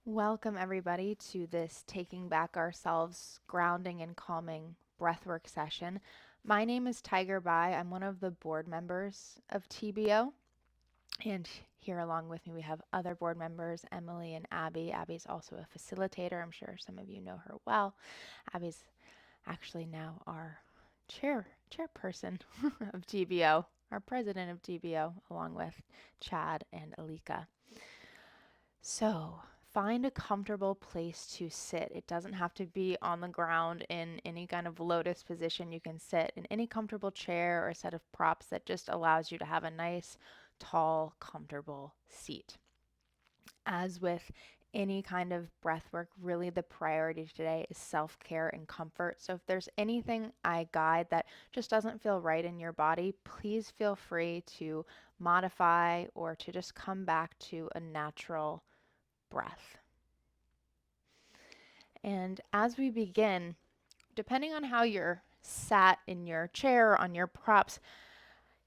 Welcome, everybody, to this Taking Back Ourselves grounding and calming breathwork session. My name is Tiger Bai. I'm one of the board members of TBO. And here along with me, we have other board members, Emily and Abby. Abby's also a facilitator. I'm sure some of you know her well. Abby's actually now our chairperson of TBO, our president of TBO, along with Chad and Alika. So, find a comfortable place to sit. It doesn't have to be on the ground in any kind of lotus position. You can sit in any comfortable chair or a set of props that just allows you to have a nice, tall, comfortable seat. As with any kind of breath work, really the priority today is self care and comfort. So, if there's anything I guide that just doesn't feel right in your body, please feel free to modify or to just come back to a natural breath. And as we begin, depending on how you're sat in your chair or on your props,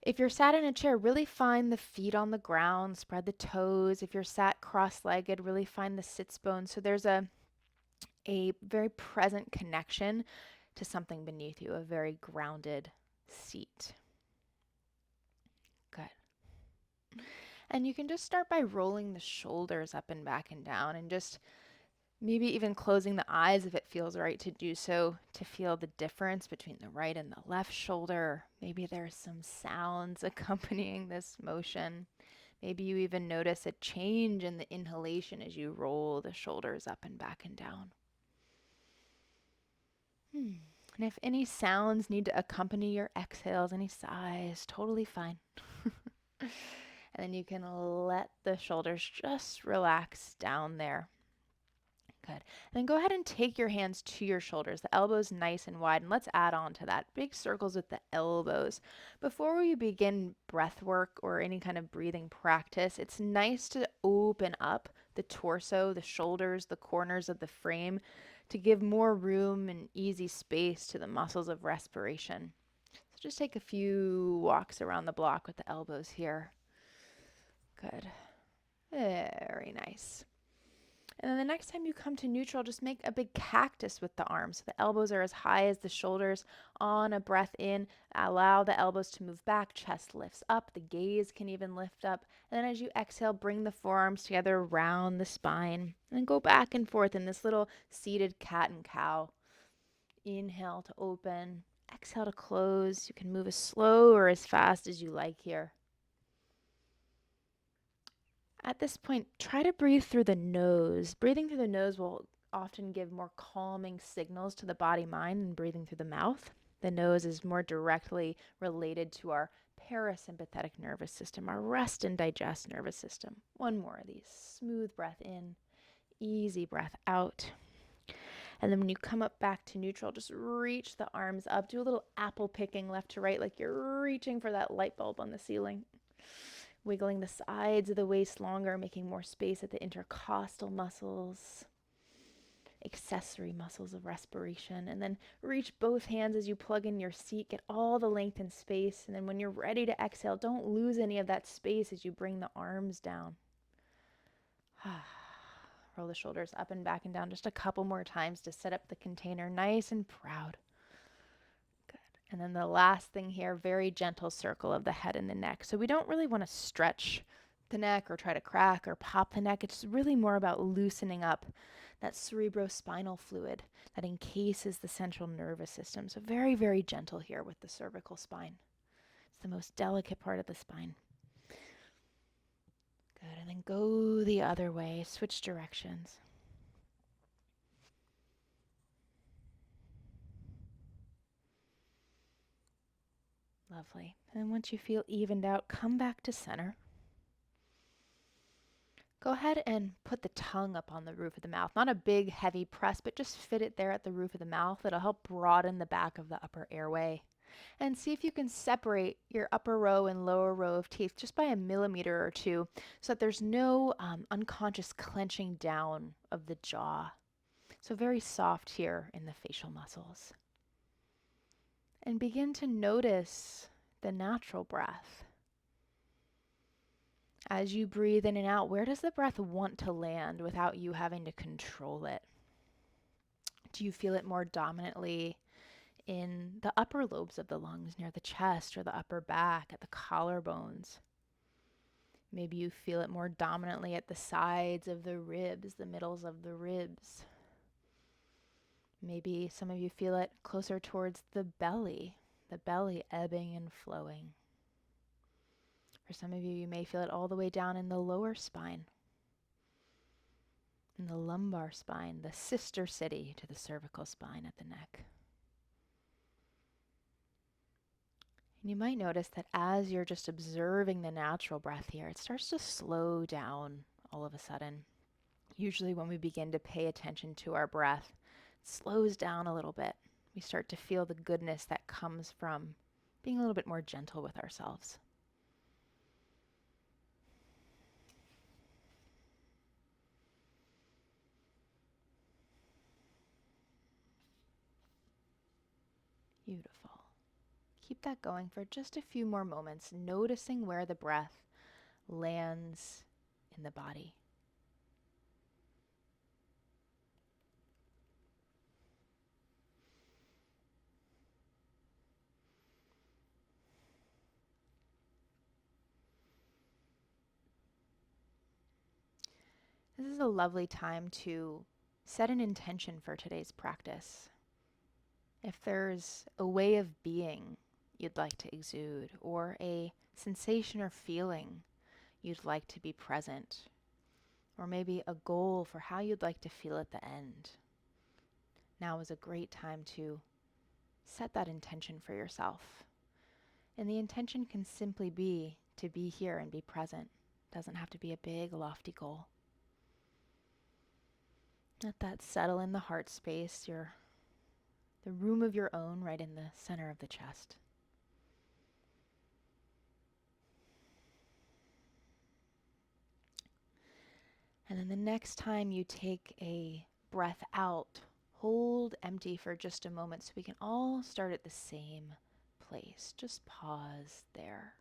if you're sat in a chair, really find the feet on the ground, spread the toes. If you're sat cross-legged, really find the sits bones. So there's a very present connection to something beneath you, a very grounded seat. Good. And you can just start by rolling the shoulders up and back and down and just maybe even closing the eyes if it feels right to do so, to feel the difference between the right and the left shoulder. Maybe there's some sounds accompanying this motion. Maybe you even notice a change in the inhalation as you roll the shoulders up and back and down. And if any sounds need to accompany your exhales, any sighs, totally fine. And then you can let the shoulders just relax down there. Good. And then go ahead and take your hands to your shoulders, the elbows nice and wide, and let's add on to that. Big circles with the elbows. Before we begin breath work or any kind of breathing practice, it's nice to open up the torso, the shoulders, the corners of the frame to give more room and easy space to the muscles of respiration. So just take a few walks around the block with the elbows here. Good. Very nice. And then the next time you come to neutral, just make a big cactus with the arms. So the elbows are as high as the shoulders. On a breath in, allow the elbows to move back, chest lifts up, the gaze can even lift up. And then as you exhale, bring the forearms together around the spine. And go back and forth in this little seated cat and cow. Inhale to open, exhale to close. You can move as slow or as fast as you like here. At this point, try to breathe through the nose. Breathing through the nose will often give more calming signals to the body mind than breathing through the mouth. The nose is more directly related to our parasympathetic nervous system, our rest and digest nervous system. One more of these. Smooth breath in, easy breath out. And then when you come up back to neutral, just reach the arms up. Do a little apple picking left to right, like you're reaching for that light bulb on the ceiling. Wiggling the sides of the waist longer, making more space at the intercostal muscles, accessory muscles of respiration. And then reach both hands as you plug in your seat. Get all the length and space. And then when you're ready to exhale, don't lose any of that space as you bring the arms down. Roll the shoulders up and back and down just a couple more times to set up the container nice and proud. And then the last thing here, very gentle circle of the head and the neck. So we don't really want to stretch the neck or try to crack or pop the neck. It's really more about loosening up that cerebrospinal fluid that encases the central nervous system. So very, very gentle here with the cervical spine. It's the most delicate part of the spine. Good. And then go the other way. Switch directions. Lovely. And once you feel evened out, come back to center. Go ahead and put the tongue up on the roof of the mouth. Not a big, heavy press, but just fit it there at the roof of the mouth. It'll help broaden the back of the upper airway. And see if you can separate your upper row and lower row of teeth just by a millimeter or two so that there's no unconscious clenching down of the jaw. So very soft here in the facial muscles. And begin to notice the natural breath. As you breathe in and out, where does the breath want to land without you having to control it? Do you feel it more dominantly in the upper lobes of the lungs, near the chest or the upper back, at the collarbones? Maybe you feel it more dominantly at the sides of the ribs, the middles of the ribs. Maybe some of you feel it closer towards the belly ebbing and flowing. For some of you, you may feel it all the way down in the lower spine, in the lumbar spine, the sister city to the cervical spine at the neck. And you might notice that as you're just observing the natural breath here, it starts to slow down all of a sudden. Usually when we begin to pay attention to our breath, it slows down a little bit. We start to feel the goodness that comes from being a little bit more gentle with ourselves. Beautiful. Keep that going for just a few more moments, noticing where the breath lands in the body. This is a lovely time to set an intention for today's practice. If there's a way of being you'd like to exude, or a sensation or feeling you'd like to be present, or maybe a goal for how you'd like to feel at the end, now is a great time to set that intention for yourself. And the intention can simply be to be here and be present. It doesn't have to be a big, lofty goal. Let that settle in the heart space, the room of your own right in the center of the chest. And then the next time you take a breath out, hold empty for just a moment so we can all start at the same place. Just pause there.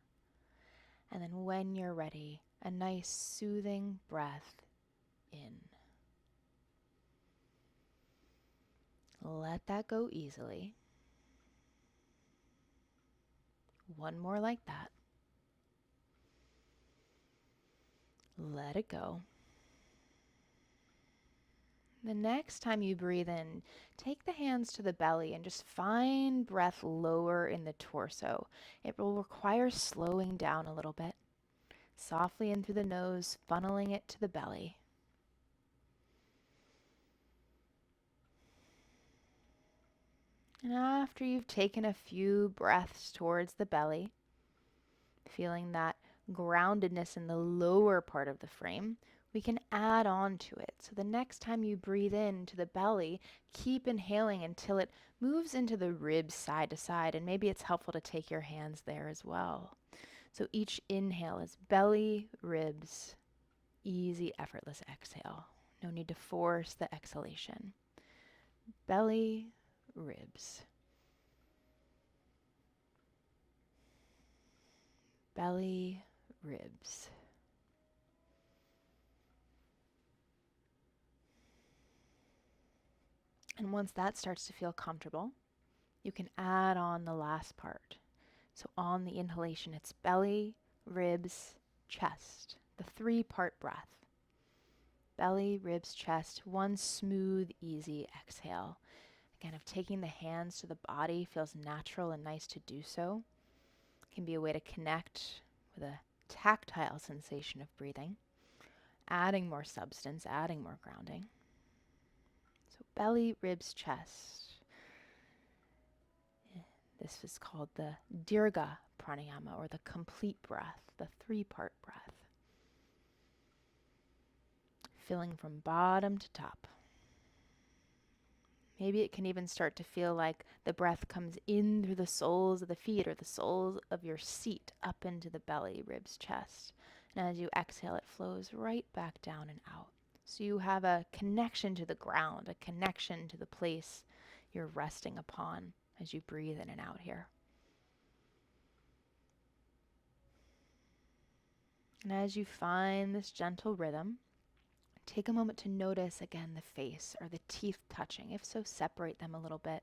And then when you're ready, a nice soothing breath in. Let that go easily. One more like that. Let it go. The next time you breathe in, take the hands to the belly and just find breath lower in the torso. It will require slowing down a little bit. Softly in through the nose, funneling it to the belly. And after you've taken a few breaths towards the belly, feeling that groundedness in the lower part of the frame, we can add on to it. So the next time you breathe into the belly, keep inhaling until it moves into the ribs side to side, and maybe it's helpful to take your hands there as well. So each inhale is belly, ribs, easy, effortless exhale. No need to force the exhalation. Belly, ribs. Belly, ribs. And once that starts to feel comfortable, you can add on the last part. So on the inhalation, it's belly, ribs, chest, the 3-part breath. Belly, ribs, chest, one smooth, easy exhale. Again, if taking the hands to the body feels natural and nice to do so, it can be a way to connect with a tactile sensation of breathing, adding more substance, adding more grounding. So belly, ribs, chest. This is called the Dirga pranayama, or the complete breath, the 3-part breath. Filling from bottom to top. Maybe it can even start to feel like the breath comes in through the soles of the feet or the soles of your seat up into the belly, ribs, chest. And as you exhale, it flows right back down and out. So you have a connection to the ground, a connection to the place you're resting upon as you breathe in and out here. And as you find this gentle rhythm, take a moment to notice again the face. Are the teeth touching? If so, separate them a little bit.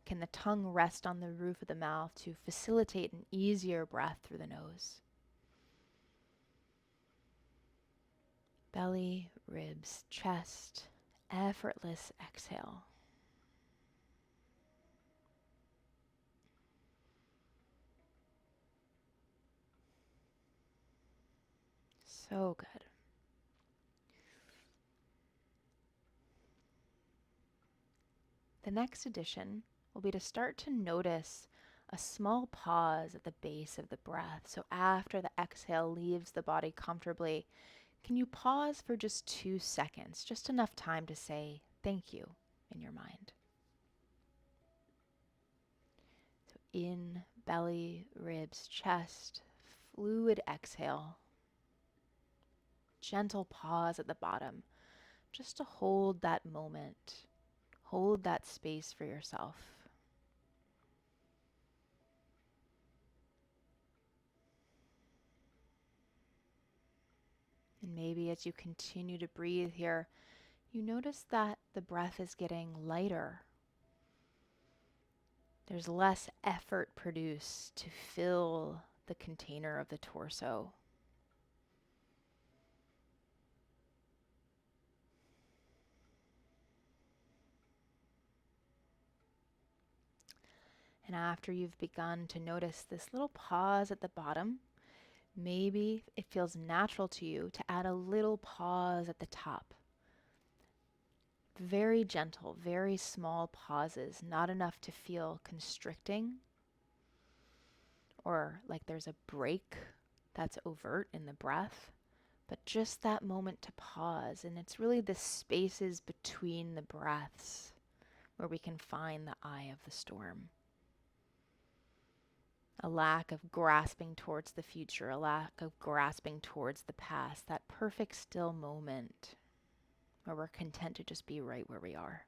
Can the tongue rest on the roof of the mouth to facilitate an easier breath through the nose? Belly, ribs, chest, effortless exhale. So good. The next addition will be to start to notice a small pause at the base of the breath. So after the exhale leaves the body comfortably, can you pause for just 2 seconds, just enough time to say thank you in your mind? So in, belly, ribs, chest, fluid exhale, gentle pause at the bottom, just to hold that moment, hold that space for yourself. And maybe as you continue to breathe here, you notice that the breath is getting lighter. There's less effort produced to fill the container of the torso. And after you've begun to notice this little pause at the bottom, maybe it feels natural to you to add a little pause at the top. Very gentle, very small pauses, not enough to feel constricting or like there's a break that's overt in the breath, but just that moment to pause. And it's really the spaces between the breaths where we can find the eye of the storm. A lack of grasping towards the future, a lack of grasping towards the past, that perfect still moment where we're content to just be right where we are.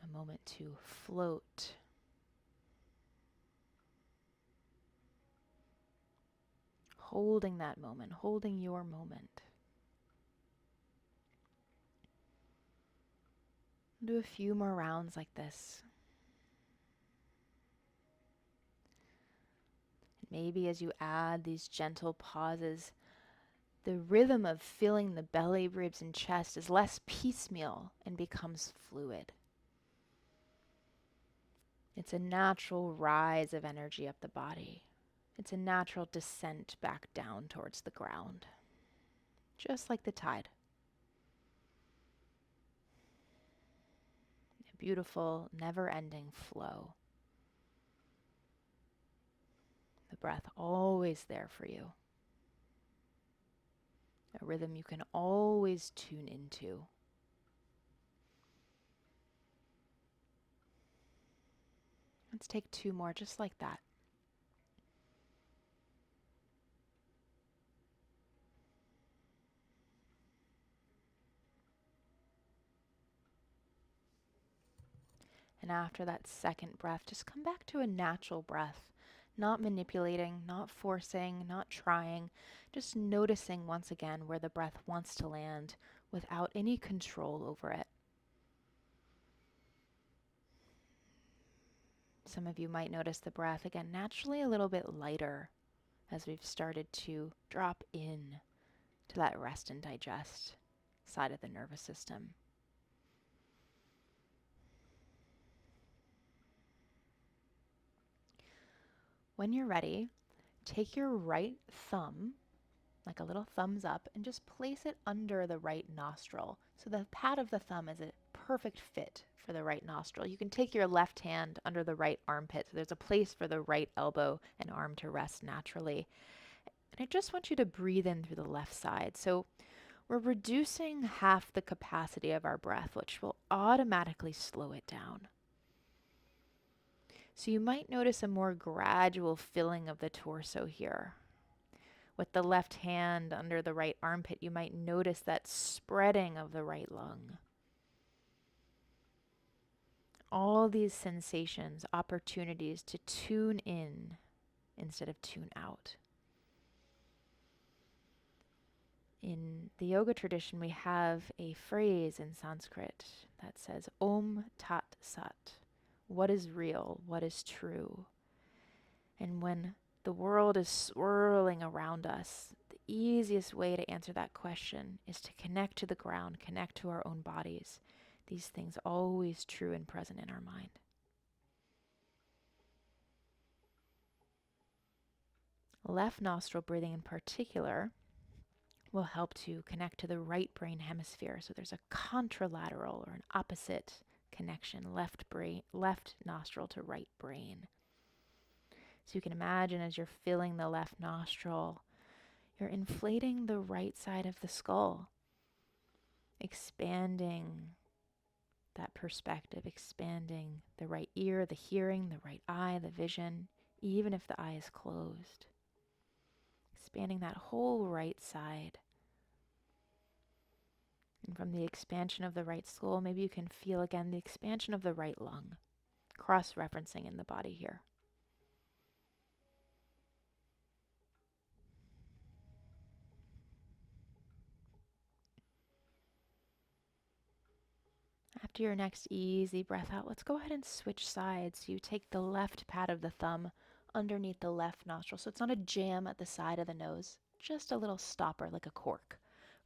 A moment to float. Holding that moment, holding your moment. Do a few more rounds like this. Maybe as you add these gentle pauses, the rhythm of filling the belly, ribs, and chest is less piecemeal and becomes fluid. It's a natural rise of energy up the body. It's a natural descent back down towards the ground, just like the tide. A beautiful, never-ending flow. The breath always there for you. A rhythm you can always tune into. Let's take 2 more just like that. And after that second breath, just come back to a natural breath, not manipulating, not forcing, not trying, just noticing once again where the breath wants to land without any control over it. Some of you might notice the breath again naturally a little bit lighter as we've started to drop in to that rest and digest side of the nervous system. When you're ready, take your right thumb, like a little thumbs up, and just place it under the right nostril. So the pad of the thumb is a perfect fit for the right nostril. You can take your left hand under the right armpit, so there's a place for the right elbow and arm to rest naturally. And I just want you to breathe in through the left side. So we're reducing half the capacity of our breath, which will automatically slow it down. So you might notice a more gradual filling of the torso here. With the left hand under the right armpit, you might notice that spreading of the right lung. All these sensations, opportunities to tune in instead of tune out. In the yoga tradition, we have a phrase in Sanskrit that says, Om Tat Sat. What is real? What is true? And when the world is swirling around us, the easiest way to answer that question is to connect to the ground, connect to our own bodies. These things always true and present in our mind. Left nostril breathing in particular will help to connect to the right brain hemisphere. So there's a contralateral or an opposite connection, left nostril to right brain. So you can imagine as you're filling the left nostril, you're inflating the right side of the skull, expanding that perspective, expanding the right ear, the hearing, the right eye, the vision, even if the eye is closed. Expanding that whole right side. And from the expansion of the right skull, maybe you can feel again the expansion of the right lung, cross-referencing in the body here. After your next easy breath out, let's go ahead and switch sides. You take the left pad of the thumb underneath the left nostril, so it's not a jam at the side of the nose, just a little stopper like a cork.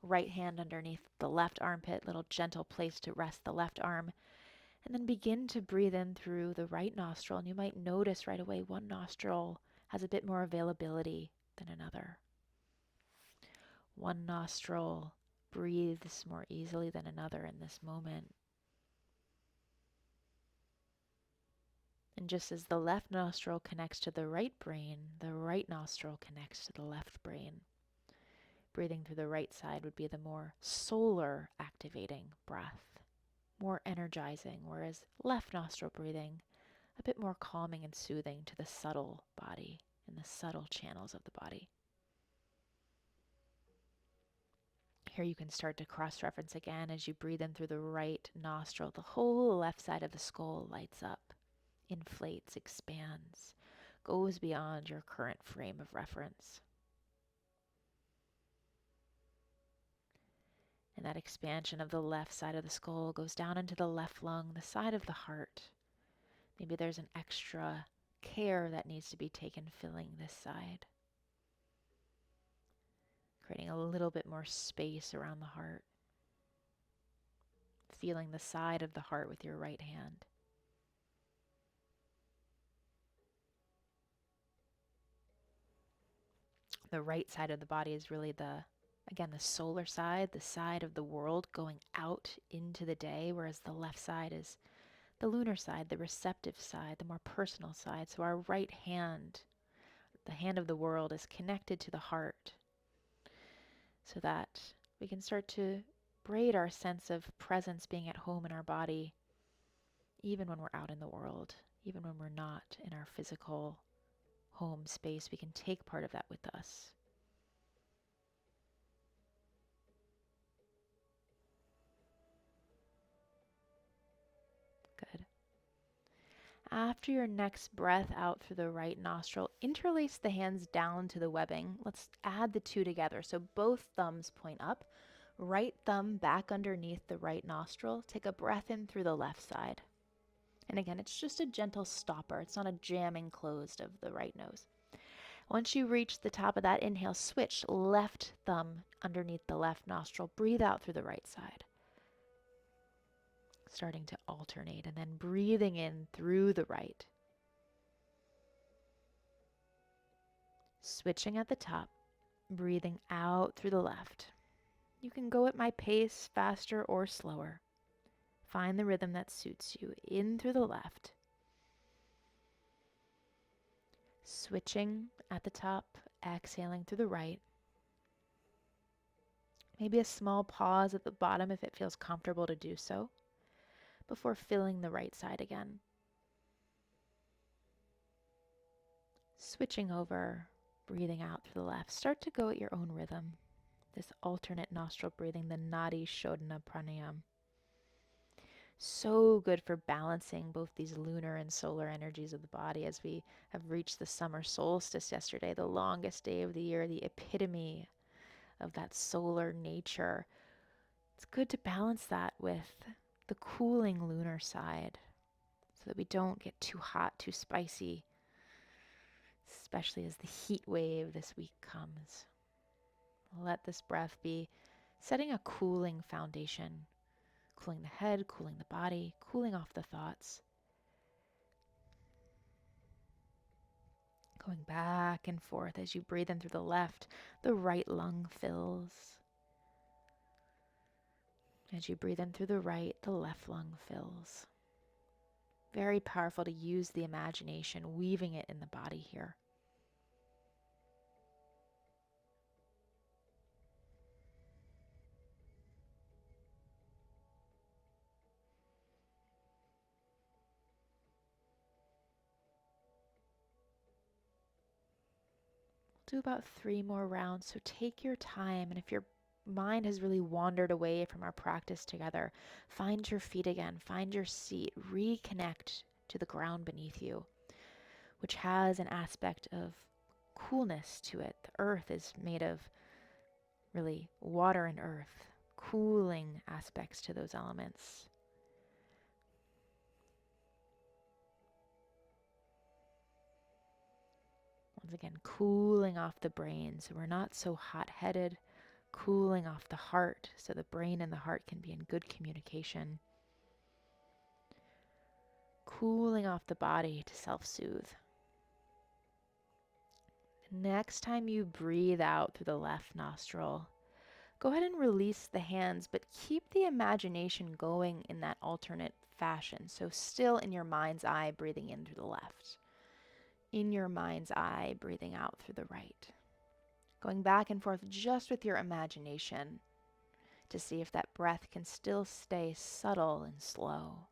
Right hand underneath the left armpit, little gentle place to rest the left arm. And then begin to breathe in through the right nostril. And you might notice right away one nostril has a bit more availability than another. One nostril breathes more easily than another in this moment. And just as the left nostril connects to the right brain, the right nostril connects to the left brain. Breathing through the right side would be the more solar activating breath, more energizing, whereas left nostril breathing, a bit more calming and soothing to the subtle body and the subtle channels of the body. Here you can start to cross-reference again as you breathe in through the right nostril. The whole left side of the skull lights up, inflates, expands, goes beyond your current frame of reference. And that expansion of the left side of the skull goes down into the left lung, the side of the heart. Maybe there's an extra care that needs to be taken filling this side. Creating a little bit more space around the heart. Feeling the side of the heart with your right hand. The right side of the body is really the solar side, the side of the world going out into the day, whereas the left side is the lunar side, the receptive side, the more personal side. So our right hand, the hand of the world, is connected to the heart so that we can start to braid our sense of presence being at home in our body, even when we're out in the world, even when we're not in our physical home space. We can take part of that with us. Good. After your next breath out through the right nostril, interlace the hands down to the webbing. Let's add the two together. So both thumbs point up, right thumb back underneath the right nostril. Take a breath in through the left side. And again, it's just a gentle stopper. It's not a jamming closed of the right nose. Once you reach the top of that inhale, switch left thumb underneath the left nostril. Breathe out through the right side. Starting to alternate and then breathing in through the right. Switching at the top, breathing out through the left. You can go at my pace, faster or slower. Find the rhythm that suits you. In through the left. Switching at the top, exhaling through the right. Maybe a small pause at the bottom if it feels comfortable to do so, before filling the right side again. Switching over, breathing out through the left. Start to go at your own rhythm. This alternate nostril breathing, the Nadi Shodhana Pranayam. So good for balancing both these lunar and solar energies of the body as we have reached the summer solstice yesterday, the longest day of the year, the epitome of that solar nature. It's good to balance that with the cooling lunar side so that we don't get too hot, too spicy, especially as the heat wave this week comes. Let this breath be setting a cooling foundation, cooling the head, cooling the body, cooling off the thoughts. Going back and forth as you breathe in through the left, the right lung fills. As you breathe in through the right, the left lung fills. Very powerful to use the imagination, weaving it in the body here. Do about 3 more rounds, so take your time, and if your mind has really wandered away from our practice together, find your feet again, find your seat, reconnect to the ground beneath you, which has an aspect of coolness to it. The earth is made of really water and earth, cooling aspects to those elements. Once again, cooling off the brain so we're not so hot-headed, cooling off the heart so the brain and the heart can be in good communication, cooling off the body to self-soothe. Next time you breathe out through the left nostril, go ahead and release the hands, but keep the imagination going in that alternate fashion. So still in your mind's eye, breathing in through the left. In your mind's eye, breathing out through the right. Going back and forth just with your imagination to see if that breath can still stay subtle and slow.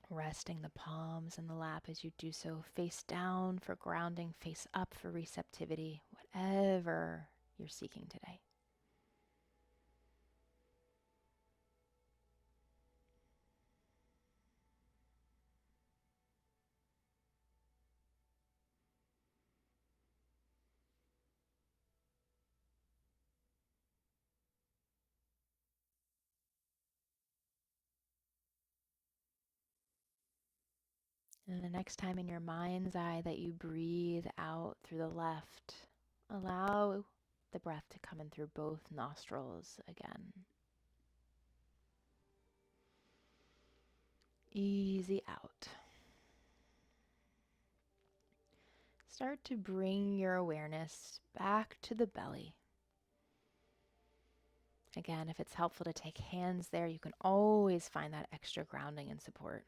Resting the palms in the lap as you do so, face down for grounding, face up for receptivity, whatever you're seeking today. And the next time in your mind's eye that you breathe out through the left, allow the breath to come in through both nostrils again. Easy out. Start to bring your awareness back to the belly. Again, if it's helpful to take hands there, you can always find that extra grounding and support.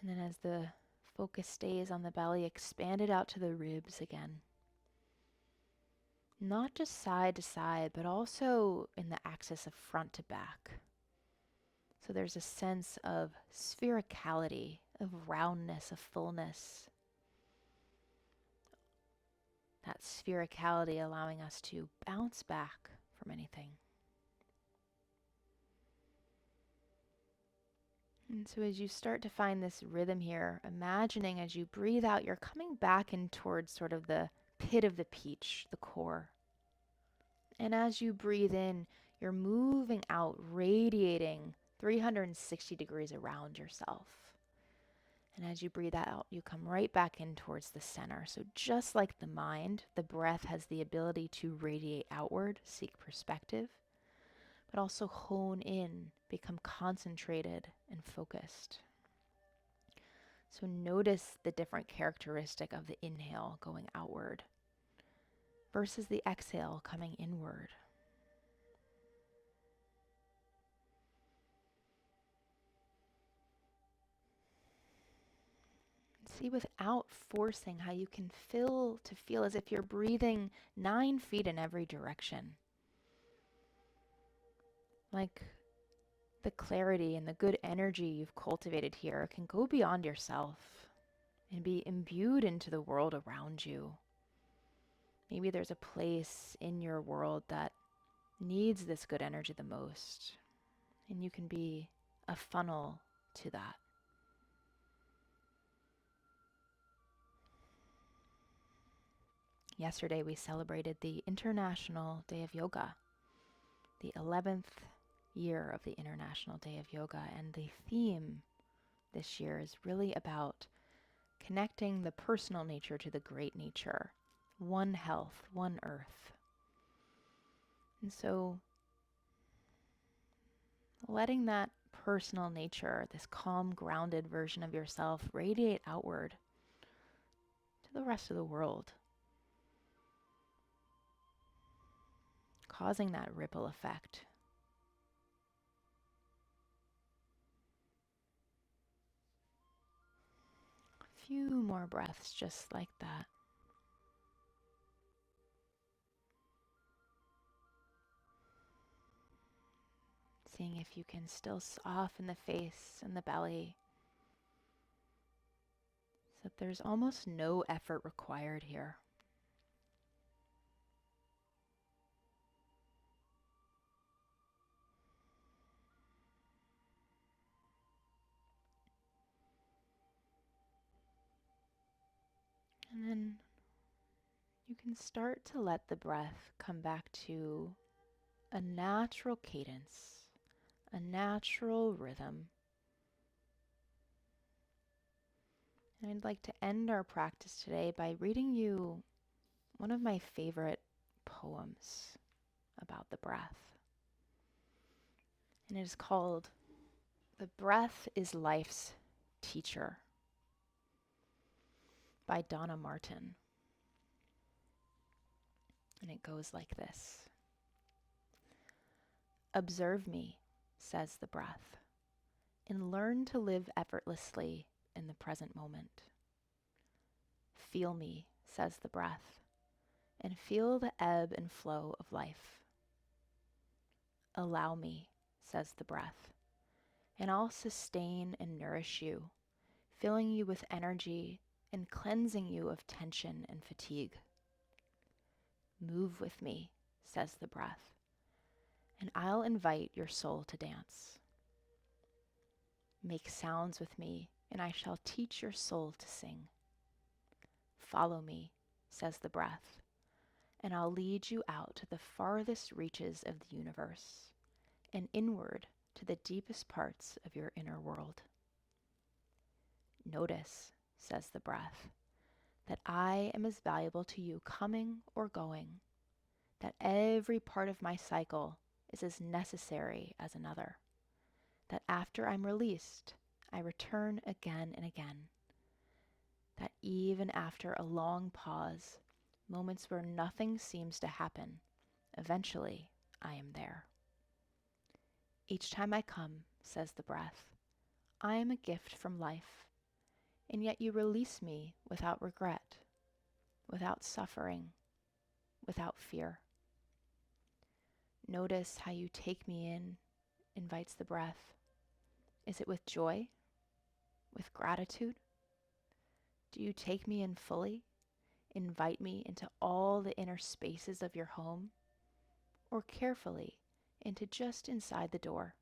And then as the focus stays on the belly, expand it out to the ribs again. Not just side to side, but also in the axis of front to back. So there's a sense of sphericality, of roundness, of fullness. That sphericality allowing us to bounce back from anything. And so as you start to find this rhythm here, imagining as you breathe out, you're coming back in towards sort of the pit of the peach, the core. And as you breathe in, you're moving out, radiating 360 degrees around yourself. And as you breathe out, you come right back in towards the center. So just like the mind, the breath has the ability to radiate outward, seek perspective, but also hone in, become concentrated and focused. So notice the different characteristic of the inhale going outward versus the exhale coming inward. See without forcing how you can feel as if you're breathing 9 feet in every direction. Like the clarity and the good energy you've cultivated here can go beyond yourself and be imbued into the world around you. Maybe there's a place in your world that needs this good energy the most, and you can be a funnel to that. Yesterday we celebrated the International Day of Yoga, the 11th year of the International Day of Yoga, and the theme this year is really about connecting the personal nature to the great nature, one health, one earth. And so letting that personal nature, this calm, grounded version of yourself, radiate outward to the rest of the world, causing that ripple effect. A few more breaths just like that. Seeing if you can still soften the face and the belly so that there's almost no effort required here. And then you can start to let the breath come back to a natural cadence, a natural rhythm. And I'd like to end our practice today by reading you one of my favorite poems about the breath. And it is called "The Breath is Life's Teacher" by Donna Martin. And it goes like this. Observe me, says the breath, and learn to live effortlessly in the present moment. Feel me, says the breath, and feel the ebb and flow of life. Allow me, says the breath, and I'll sustain and nourish you, filling you with energy and cleansing you of tension and fatigue. Move with me, says the breath, and I'll invite your soul to dance. Make sounds with me, and I shall teach your soul to sing. Follow me, says the breath, and I'll lead you out to the farthest reaches of the universe and inward to the deepest parts of your inner world. Notice, says the breath, that I am as valuable to you coming or going, that every part of my cycle is as necessary as another, that after I'm released, I return again and again, that even after a long pause, moments where nothing seems to happen, eventually I am there. Each time I come, says the breath, I am a gift from life, and yet you release me without regret, without suffering, without fear. Notice how you take me in, invites the breath. Is it with joy? With gratitude? Do you take me in fully? Invite me into all the inner spaces of your home? Or carefully into just inside the door?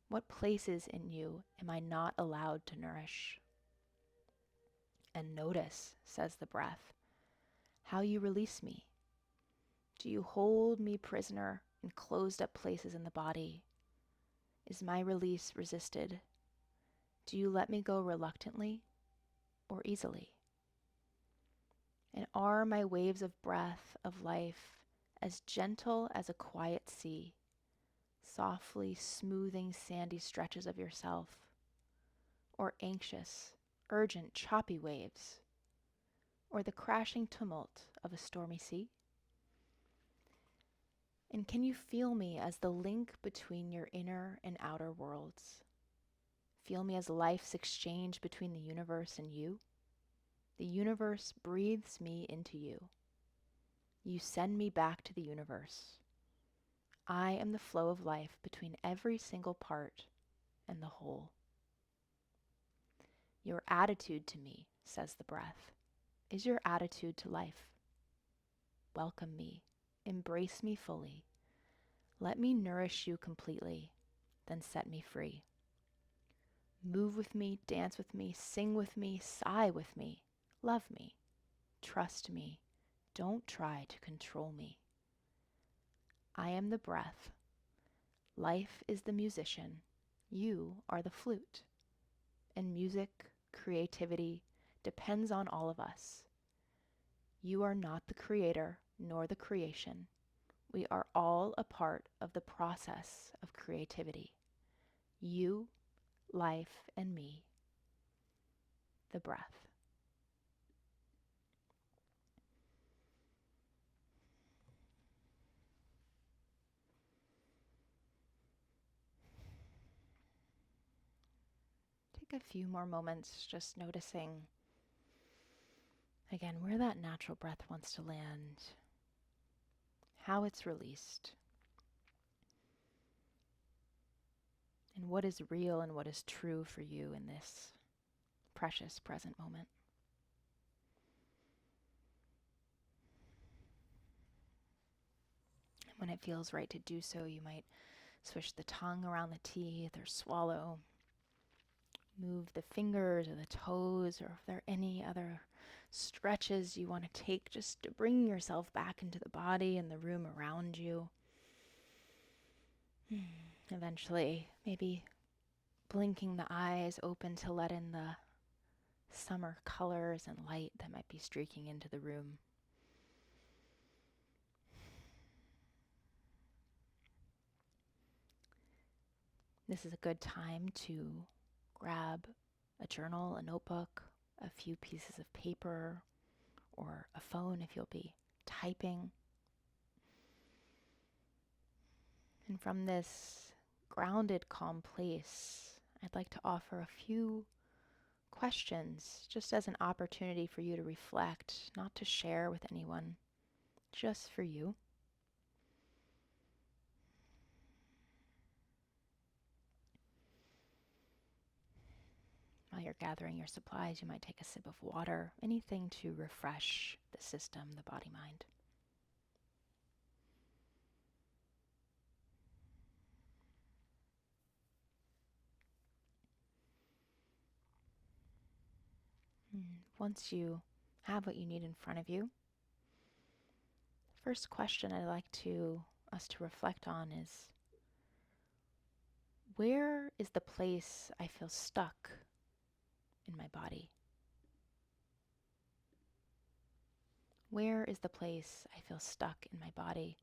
What places in you am I not allowed to nourish? And notice, says the breath, how you release me. Do you hold me prisoner in closed up places in the body? Is my release resisted? Do you let me go reluctantly or easily? And are my waves of breath, of life, as gentle as a quiet sea, softly smoothing sandy stretches of yourself, or anxious, urgent, choppy waves, or the crashing tumult of a stormy sea? And can you feel me as the link between your inner and outer worlds? Feel me as life's exchange between the universe and you? The universe breathes me into you. You send me back to the universe. I am the flow of life between every single part and the whole. Your attitude to me, says the breath, is your attitude to life. Welcome me, embrace me fully. Let me nourish you completely, then set me free. Move with me, dance with me, sing with me, sigh with me, love me, trust me. Don't try to control me. I am the breath. Life is the musician. You are the flute. And music, creativity, depends on all of us. You are not the creator nor the creation. We are all a part of the process of creativity. You, life, and me, the breath. Take a few more moments just noticing, again, where that natural breath wants to land, how it's released, and what is real and what is true for you in this precious present moment. When it feels right to do so, you might swish the tongue around the teeth or swallow. Move the fingers or the toes, or if there are any other stretches you want to take just to bring yourself back into the body and the room around you. Eventually, maybe blinking the eyes open to let in the summer colors and light that might be streaking into the room. This is a good time to grab a journal, a notebook, a few pieces of paper, or a phone if you'll be typing. And from this grounded, calm place, I'd like to offer a few questions just as an opportunity for you to reflect, not to share with anyone, just for you. While you're gathering your supplies, you might take a sip of water, anything to refresh the system, the body, mind. Once you have what you need in front of you, the first question I'd like us to reflect on is, where is the place I feel stuck in my body? Where is the place I feel stuck in my body?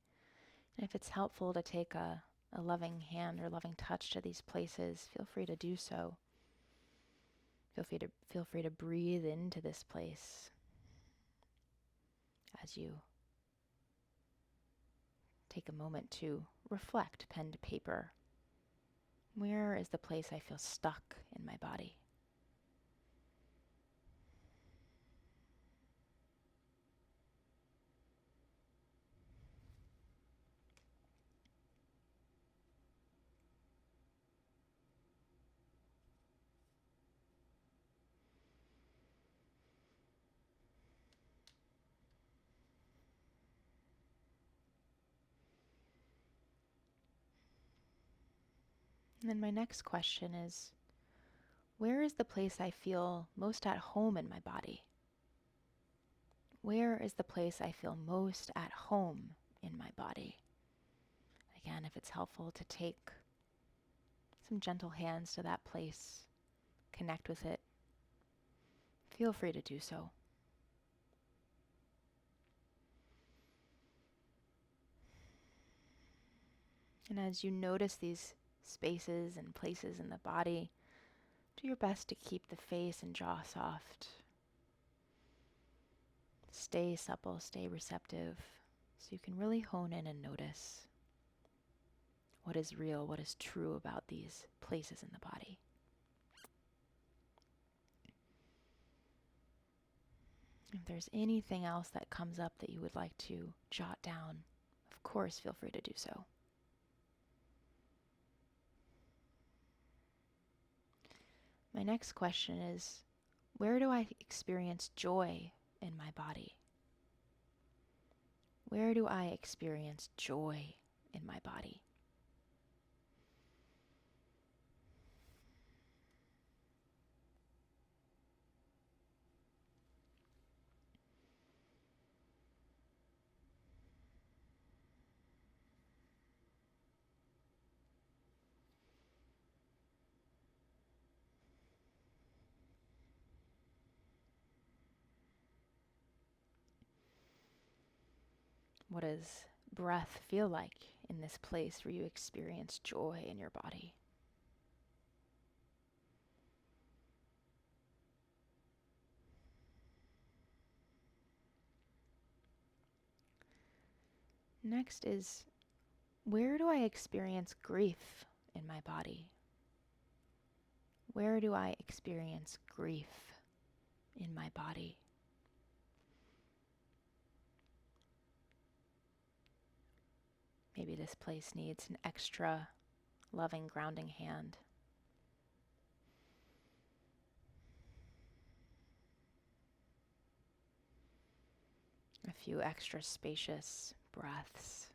And if it's helpful to take a loving hand or loving touch to these places, feel free to do so. Feel free to breathe into this place as you take a moment to reflect, pen to paper. Where is the place I feel stuck in my body? And then my next question is, where is the place I feel most at home in my body? Where is the place I feel most at home in my body? Again, if it's helpful to take some gentle hands to that place, connect with it, feel free to do so. And as you notice these spaces and places in the body, do your best to keep the face and jaw soft. Stay supple, stay receptive, so you can really hone in and notice what is real, what is true about these places in the body. If there's anything else that comes up that you would like to jot down, of course, feel free to do so. My next question is, where do I experience joy in my body? Where do I experience joy in my body? What does breath feel like in this place where you experience joy in your body? Next is, where do I experience grief in my body? Where do I experience grief in my body? Maybe this place needs an extra loving, grounding hand. A few extra spacious breaths.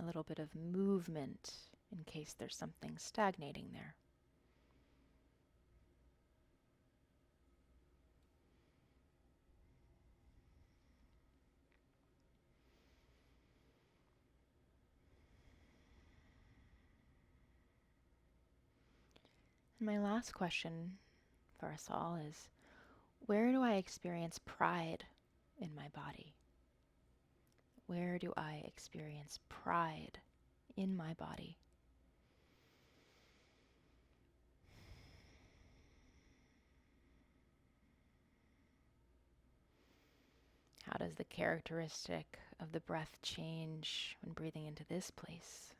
A little bit of movement in case there's something stagnating there. And my last question for us all is, where do I experience pride in my body? Where do I experience pride in my body? How does the characteristic of the breath change when breathing into this place?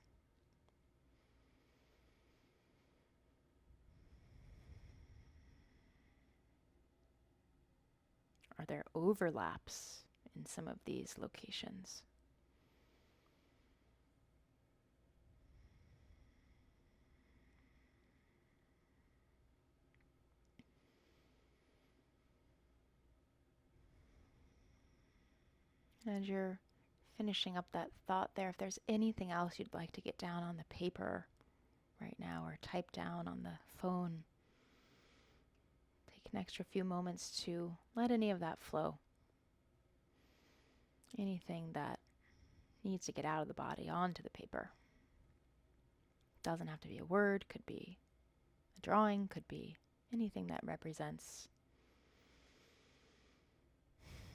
Are there overlaps in some of these locations? As you're finishing up that thought there, if there's anything else you'd like to get down on the paper right now or type down on the phone, take an extra few moments to let any of that flow. Anything that needs to get out of the body onto the paper. Doesn't have to be a word, could be a drawing, could be anything that represents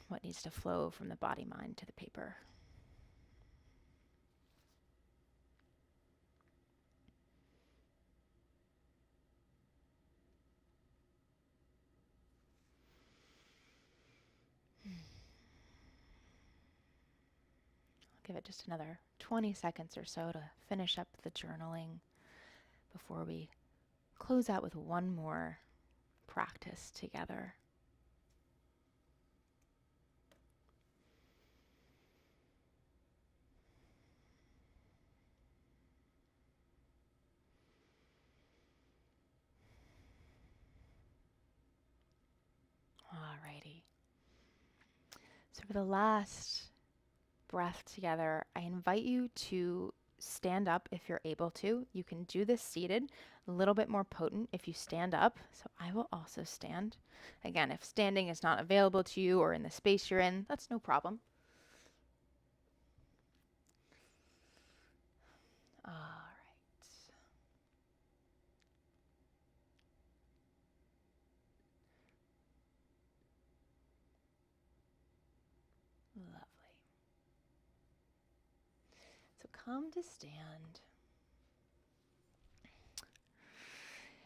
what needs to flow from the body-mind to the paper. Give it just another 20 seconds or so to finish up the journaling before we close out with one more practice together. Alrighty. So for the last breath together, I invite you to stand up if you're able to. You can do this seated, a little bit more potent if you stand up. So I will also stand. Again, if standing is not available to you or in the space you're in, that's no problem. All right. Lovely. So come to stand.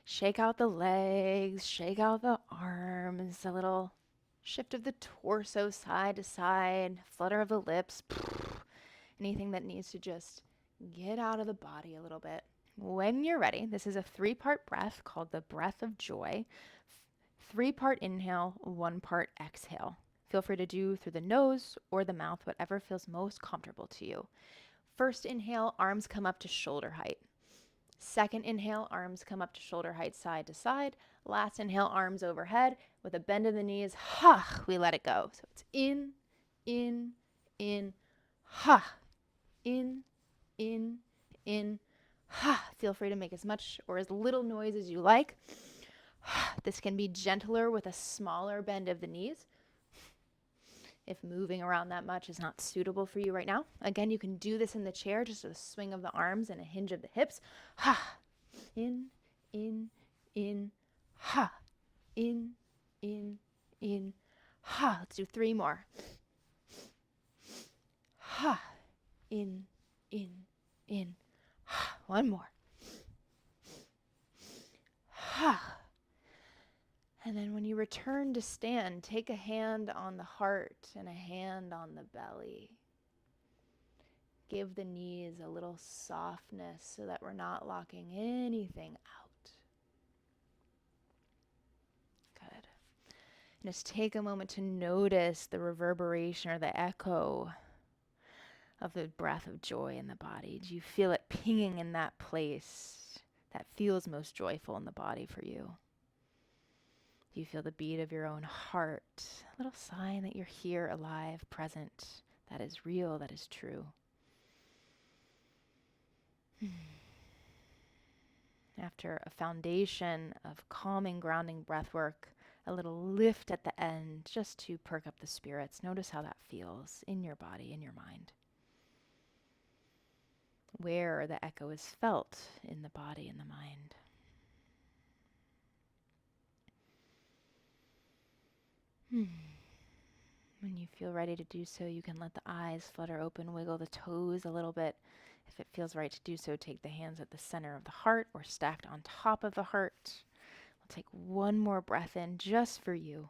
Shake out the legs, shake out the arms, a little shift of the torso side to side, flutter of the lips, anything that needs to just get out of the body a little bit. When you're ready, this is a 3-part breath called the breath of joy. 3-part inhale, 1-part exhale. Feel free to do through the nose or the mouth, whatever feels most comfortable to you. First inhale, arms come up to shoulder height. Second inhale, arms come up to shoulder height, side to side. Last inhale, arms overhead with a bend of the knees. Ha, we let it go. So it's in, ha, in, ha. Feel free to make as much or as little noise as you like. This can be gentler with a smaller bend of the knees if moving around that much is not suitable for you right now. Again, you can do this in the chair, just with a swing of the arms and a hinge of the hips. Ha, in, ha, in, ha. Let's do 3 more. Ha, in, ha. 1 more. Ha. And then when you return to stand, take a hand on the heart and a hand on the belly. Give the knees a little softness so that we're not locking anything out. Good. And just take a moment to notice the reverberation or the echo of the breath of joy in the body. Do you feel it pinging in that place that feels most joyful in the body for you? Do you feel the beat of your own heart? A little sign that you're here, alive, present, that is real, that is true. After a foundation of calming, grounding breath work, a little lift at the end just to perk up the spirits. Notice how that feels in your body, in your mind. Where the echo is felt in the body and the mind. When you feel ready to do so, you can let the eyes flutter open, wiggle the toes a little bit. If it feels right to do so, take the hands at the center of the heart or stacked on top of the heart. We'll take 1 more breath in just for you.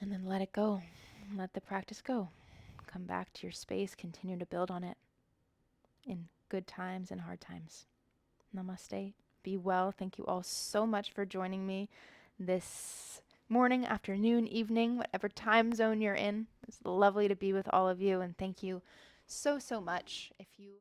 And then let it go. Let the practice go. Come back to your space. Continue to build on it in good times and hard times. Namaste. Be well. Thank you all so much for joining me this morning, afternoon, evening, whatever time zone you're in. It's lovely to be with all of you, and thank you so much. If you